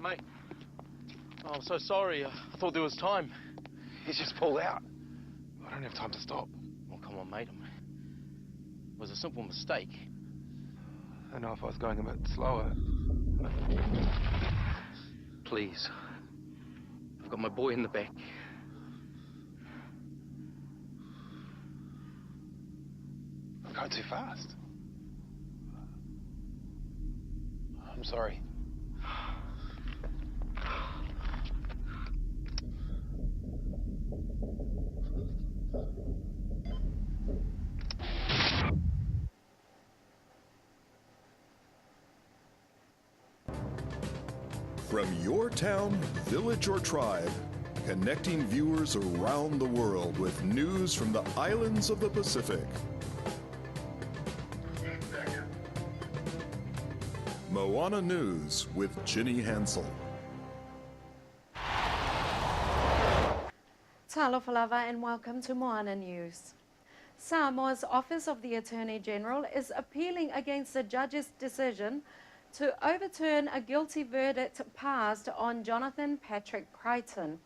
Mate, oh, I'm so sorry. I thought there was time. He's just pulled out. I don't have time to stop. Oh, come on, mate. It was a simple mistake. I don't know if I was going a bit slower. Please. I've got my boy in the back. I'm going too fast. I'm sorry. From your town, village, or tribe, connecting viewers around the world with news from the islands of the Pacific. Moana News with Ginny Hansel. Talofa lava and welcome to Moana News. Samoa's Office of the Attorney General is appealing against the judge's decision to overturn a guilty verdict passed on Jonathan Patrick Crichton.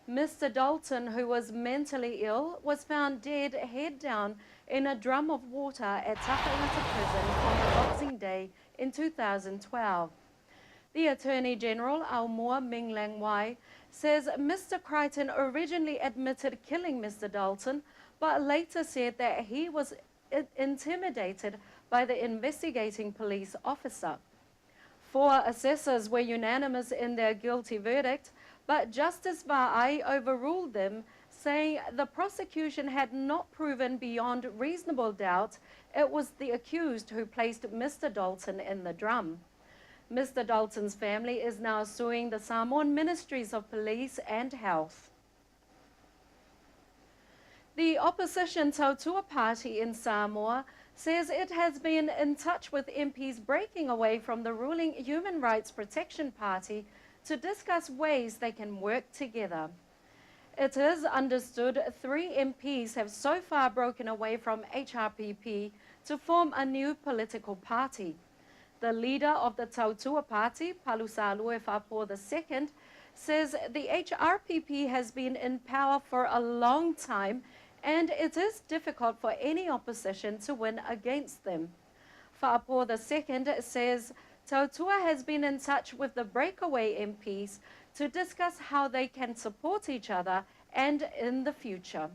Mr. Dalton, who was mentally ill, was found dead head down in a drum of water at Takaata Prison on Boxing Day in 2012. The Attorney General, Aumua Minglangwai, says Mr. Crichton originally admitted killing Mr. Dalton, but later said that he was intimidated by the investigating police officer. 4 assessors were unanimous in their guilty verdict, but Justice Va'ai overruled them, saying the prosecution had not proven beyond reasonable doubt it was the accused who placed Mr. Dalton in the drum. Mr. Dalton's family is now suing the Samoan Ministries of Police and Health. The opposition Tautua Party in Samoa says it has been in touch with MPs breaking away from the ruling Human Rights Protection Party to discuss ways they can work together. It is understood 3 MPs have so far broken away from HRPP to form a new political party. The leader of the Tautua Party, Palusalue Fapo II, says the HRPP has been in power for a long time and it is difficult for any opposition to win against them. Fapo II says Tautua has been in touch with the breakaway MPs to discuss how they can support each other and in the future.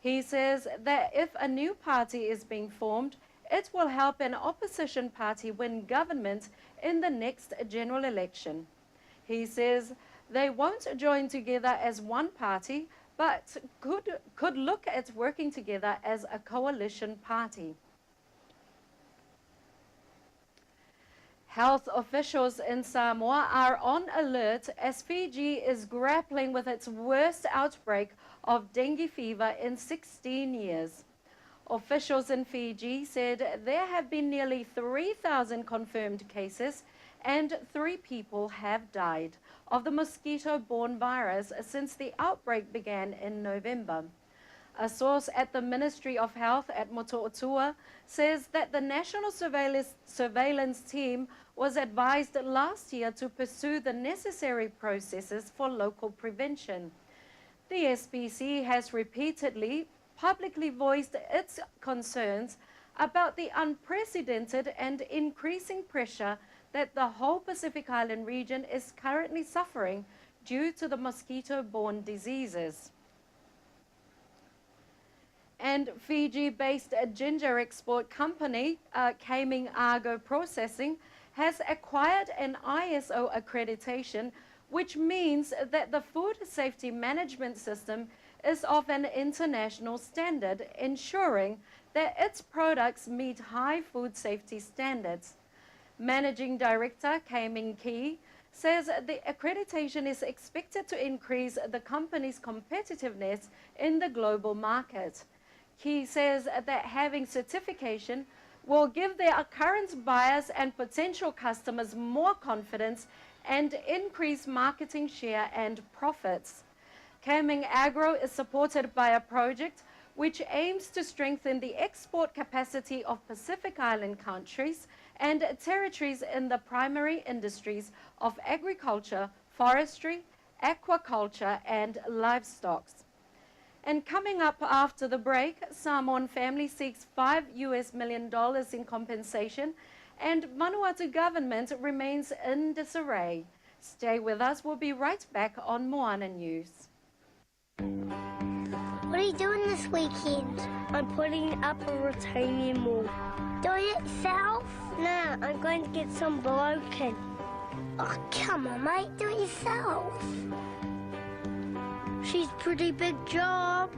He says that if a new party is being formed, it will help an opposition party win government in the next general election. He says they won't join together as one party, but could look at working together as a coalition party. Health officials in Samoa are on alert as Fiji is grappling with its worst outbreak of dengue fever in 16 years. Officials in Fiji said there have been nearly 3,000 confirmed cases and 3 people have died of the mosquito-borne virus since the outbreak began in November. A source at the Ministry of Health at Motootua says that the National Surveillance Team was advised last year to pursue the necessary processes for local prevention. The SPC has repeatedly publicly voiced its concerns about the unprecedented and increasing pressure that the whole Pacific Island region is currently suffering due to the mosquito-borne diseases. And Fiji-based ginger export company, Kaming Agro Processing, has acquired an ISO accreditation, which means that the food safety management system is of an international standard, ensuring that its products meet high food safety standards. Managing Director Kaming Ki says the accreditation is expected to increase the company's competitiveness in the global market. He says that having certification will give their current buyers and potential customers more confidence and increase marketing share and profits. Kaming Agro is supported by a project which aims to strengthen the export capacity of Pacific Island countries and territories in the primary industries of agriculture, forestry, aquaculture, and livestock. And coming up after the break, Samoan family seeks $5 million in compensation, and Vanuatu government remains in disarray. Stay with us. We'll be right back on Moana News. What are you doing this weekend? I'm putting up a retaining wall. Doing it yourself? No, I'm going to get some broken. Oh, come on, mate, do it yourself. She's a pretty big job.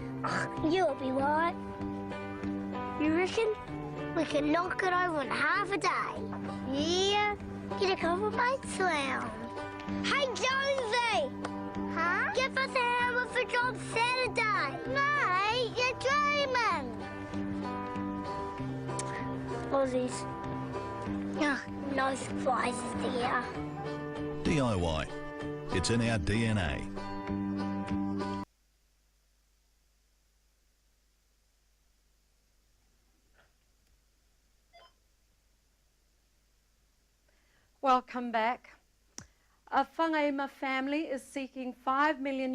You'll be right. You reckon? We can knock it over in half a day. Yeah, get a couple mates around. Hey, Jonesy! Huh? Give us a hammer for job Saturday. Mate, you're dreaming. Aussies. No surprises there. DIY. It's in our DNA. Welcome back. A Whangaima family is seeking $5 million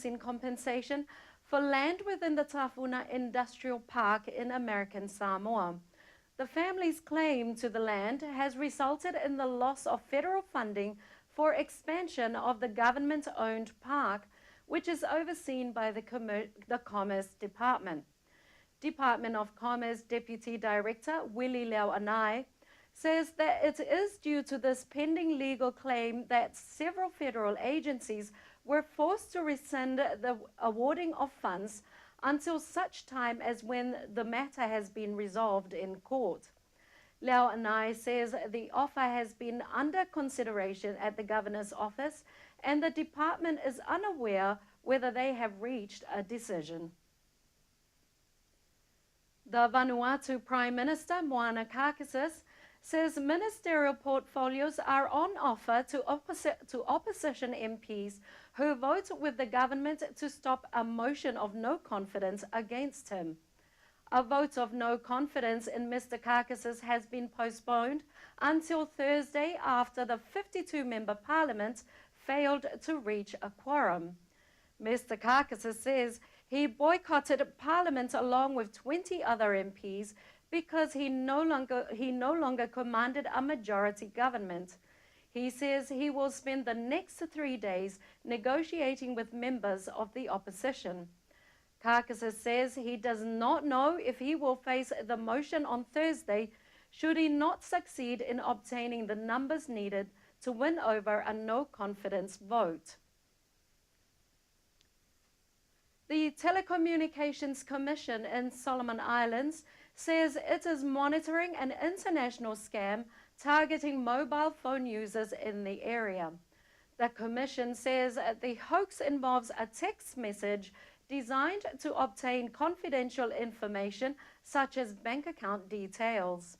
in compensation for land within the Tafuna Industrial Park in American Samoa. The family's claim to the land has resulted in the loss of federal funding for expansion of the government-owned park, which is overseen by the Commerce Department. Department of Commerce Deputy Director Willie Leoanai says that it is due to this pending legal claim that several federal agencies were forced to rescind the awarding of funds until such time as when the matter has been resolved in court. Leoanai says the offer has been under consideration at the governor's office and the department is unaware whether they have reached a decision. The Vanuatu Prime Minister, Moana says ministerial portfolios are on offer to opposition MPs who vote with the government to stop a motion of no confidence against him. A vote of no confidence in Mr. Kakis's has been postponed until Thursday after the 52-member parliament failed to reach a quorum. Mr. Kakis says he boycotted parliament along with 20 other MPs because he no longer commanded a majority government. He says he will spend the next 3 days negotiating with members of the opposition. Kakis says he does not know if he will face the motion on Thursday should he not succeed in obtaining the numbers needed to win over a no-confidence vote. The Telecommunications Commission in Solomon Islands says it is monitoring an international scam targeting mobile phone users in the area. The Commission says the hoax involves a text message designed to obtain confidential information such as bank account details.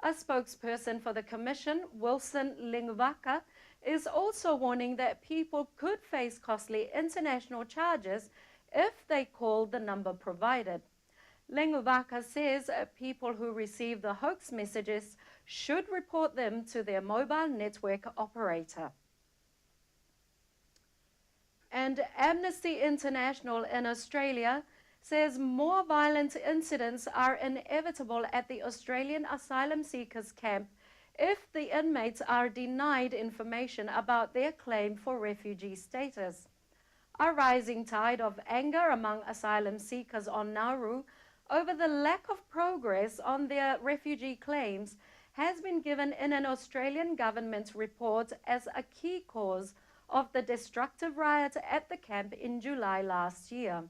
A spokesperson for the Commission, Wilson Lingvaka, is also warning that people could face costly international charges if they call the number provided. Lenguvaka says people who receive the hoax messages should report them to their mobile network operator. And Amnesty International in Australia says more violent incidents are inevitable at the Australian asylum seekers camp if the inmates are denied information about their claim for refugee status. A rising tide of anger among asylum seekers on Nauru over the lack of progress on their refugee claims has been given in an Australian government report as a key cause of the destructive riot at the camp in July last year.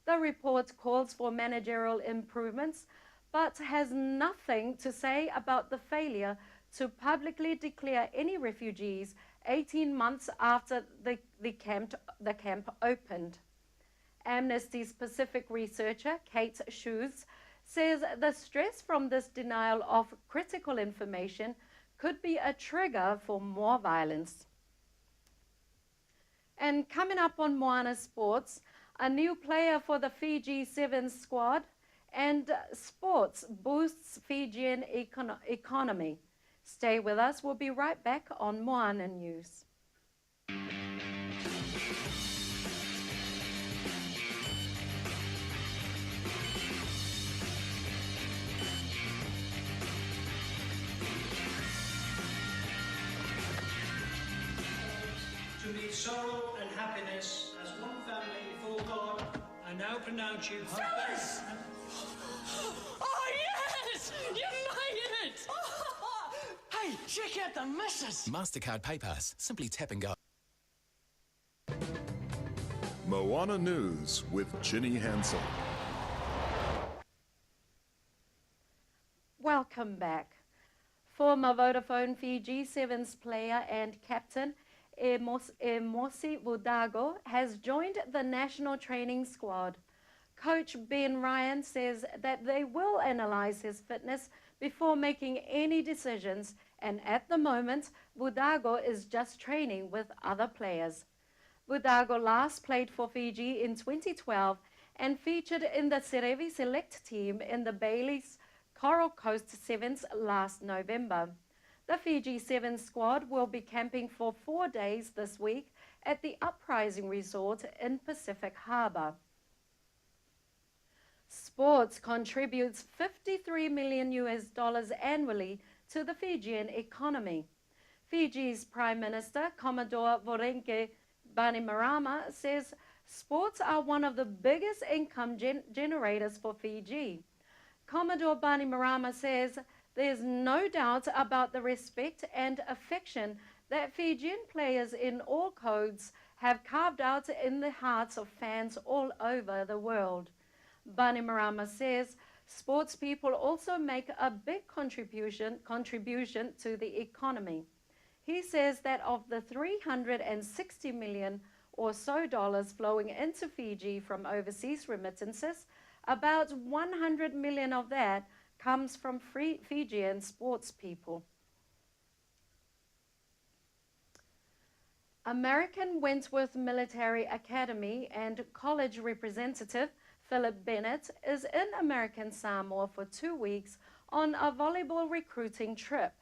The report calls for managerial improvements, but has nothing to say about the failure to publicly declare any refugees 18 months after the camp opened. Amnesty's Pacific researcher, Kate Shoes, says the stress from this denial of critical information could be a trigger for more violence. And coming up on Moana Sports, a new player for the Fiji Sevens squad, And sports boosts Fijian economy. Stay with us. We'll be right back on MoanaNEWS. To meet sorrow and happiness as one family before God, I now pronounce you Phyllis! Oh, yes! You made it! Hey, check out the missus! MasterCard PayPass. Simply tap and go. MoanaNEWS with Ginny Hansel. Welcome back. Former Vodafone Fiji Sevens player and captain Mosi Vudago has joined the national training squad. Coach Ben Ryan says that they will analyze his fitness before making any decisions, and at the moment, Vudago is just training with other players. Vudago last played for Fiji in 2012 and featured in the Serevi select team in the Bailey's Coral Coast Sevens last November. The Fiji Sevens squad will be camping for 4 days this week at the Uprising Resort in Pacific Harbour. Sports contributes $53 million annually to the Fijian economy. Fiji's Prime Minister, Commodore Vorenke Bainimarama, says sports are one of the biggest income generators for Fiji. Commodore Bainimarama says there's no doubt about the respect and affection that Fijian players in all codes have carved out in the hearts of fans all over the world. Bainimarama says sports people also make a big contribution to the economy. He says that of the $360 million or so flowing into Fiji from overseas remittances, about 100 million of that comes from Fijian sports people. American Wentworth Military Academy and college representative Philip Bennett is in American Samoa for 2 weeks on a volleyball recruiting trip.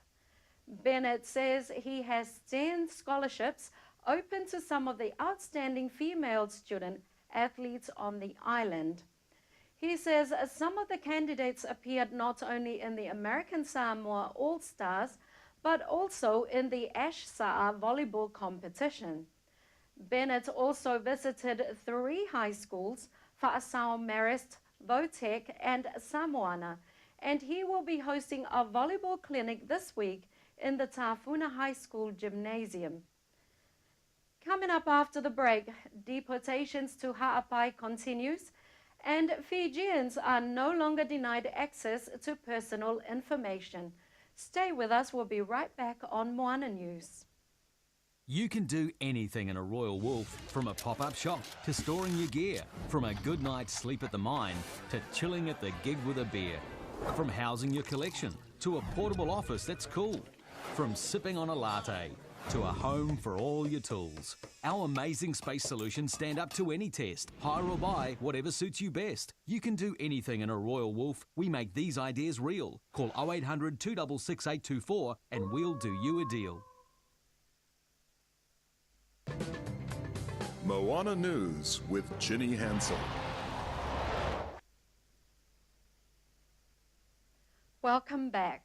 Bennett says he has 10 scholarships open to some of the outstanding female student athletes on the island. He says some of the candidates appeared not only in the American Samoa All-Stars, but also in the Ash Sa'a volleyball competition. Bennett also visited 3 high schools, Fa'asao Marist, Votech, and Samoana, and he will be hosting a volleyball clinic this week in the Tafuna High School gymnasium. Coming up after the break, deportations to Ha'apai continues, and Fijians are no longer denied access to personal information. Stay with us. We'll be right back on MoanaNEWS. You can do anything in a Royal Wolf, from a pop-up shop to storing your gear, from a good night's sleep at the mine to chilling at the gig with a beer, from housing your collection to a portable office that's cool, from sipping on a latte to a home for all your tools. Our amazing space solutions stand up to any test. Hire or buy, whatever suits you best. You can do anything in a Royal Wolf. We make these ideas real. Call 0800 266 824 and we'll do you a deal. MoanaNEWS with Ginny Hansel. Welcome back.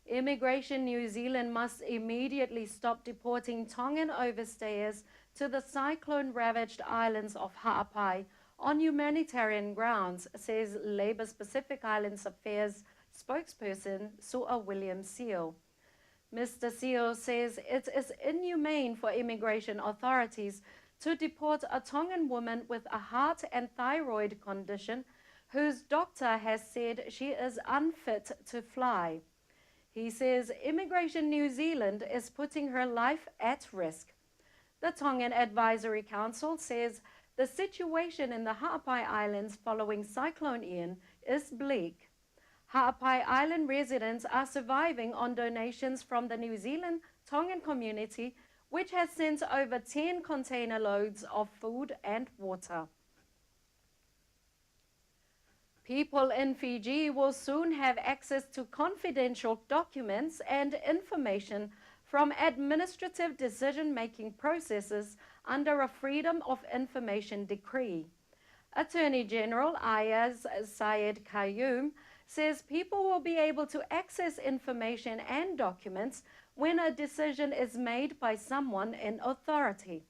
Immigration New Zealand must immediately stop deporting Tongan overstayers to the cyclone-ravaged islands of Ha'apai on humanitarian grounds, says Labour's Pacific Islands Affairs spokesperson Su'a Williams-Seal. Mr. Seal says it is inhumane for immigration authorities to deport a Tongan woman with a heart and thyroid condition whose doctor has said she is unfit to fly. He says Immigration New Zealand is putting her life at risk. The Tongan Advisory Council says the situation in the Ha'apai Islands following Cyclone Ian is bleak. Ha'apai Island residents are surviving on donations from the New Zealand Tongan community, which has sent over 10 container loads of food and water. People in Fiji will soon have access to confidential documents and information from administrative decision-making processes under a Freedom of Information Decree. Attorney General Ayaz Sayed Qayyum says people will be able to access information and documents when a decision is made by someone in authority.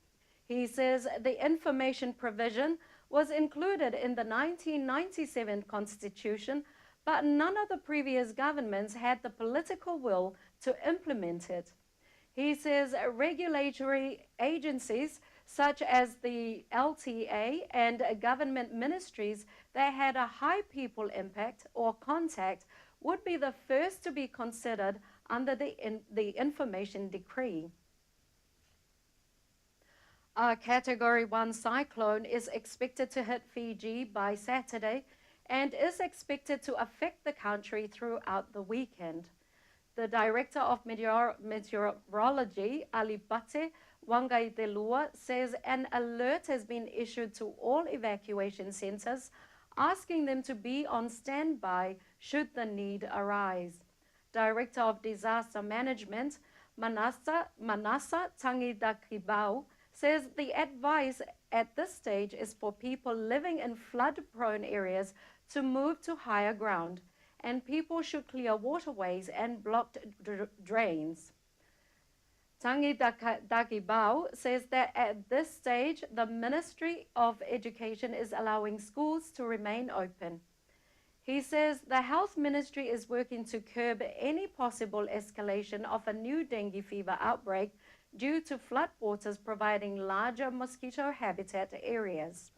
He says the information provision was included in the 1997 Constitution, but none of the previous governments had the political will to implement it. He says regulatory agencies such as the LTA and government ministries that had a high people impact or contact would be the first to be considered under the Information Decree. A Category 1 cyclone is expected to hit Fiji by Saturday and is expected to affect the country throughout the weekend. The Director of Meteorology, Alipate Wangaidelua, says an alert has been issued to all evacuation centers, asking them to be on standby should the need arise. Director of Disaster Management, Manasa Tangidakibau, says the advice at this stage is for people living in flood-prone areas to move to higher ground, and people should clear waterways and blocked drains. Tangi Dakibau says that at this stage, the Ministry of Education is allowing schools to remain open. He says the Health Ministry is working to curb any possible escalation of a new dengue fever outbreak due to floodwaters providing larger mosquito habitat areas.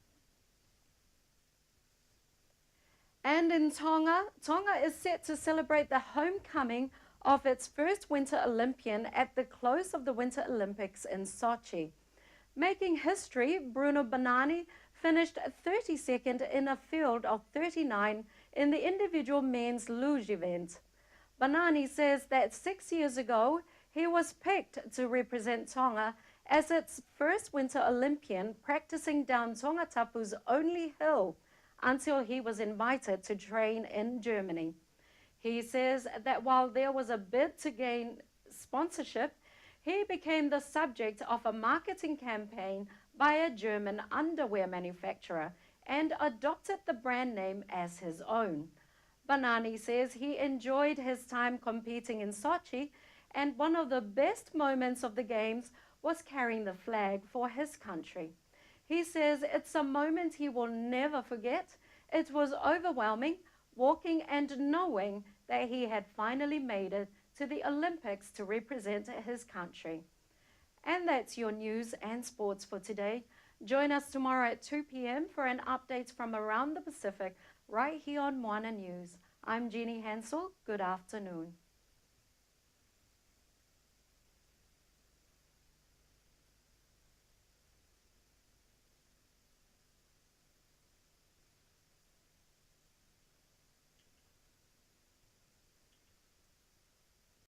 And in Tonga is set to celebrate the homecoming of its first Winter Olympian at the close of the Winter Olympics in Sochi. Making history, Bruno Banani finished 32nd in a field of 39 in the individual men's luge event. Banani says that 6 years ago, he was picked to represent Tonga as its first Winter Olympian, practicing down Tongatapu's only hill until he was invited to train in Germany. He says that while there was a bid to gain sponsorship, he became the subject of a marketing campaign by a German underwear manufacturer and adopted the brand name as his own. Banani says he enjoyed his time competing in Sochi, and one of the best moments of the Games was carrying the flag for his country. He says it's a moment he will never forget. It was overwhelming, walking and knowing that he had finally made it to the Olympics to represent his country. And that's your news and sports for today. Join us tomorrow at 2 p.m. for an update from around the Pacific right here on Moana News. I'm Jeannie Hansel. Good afternoon.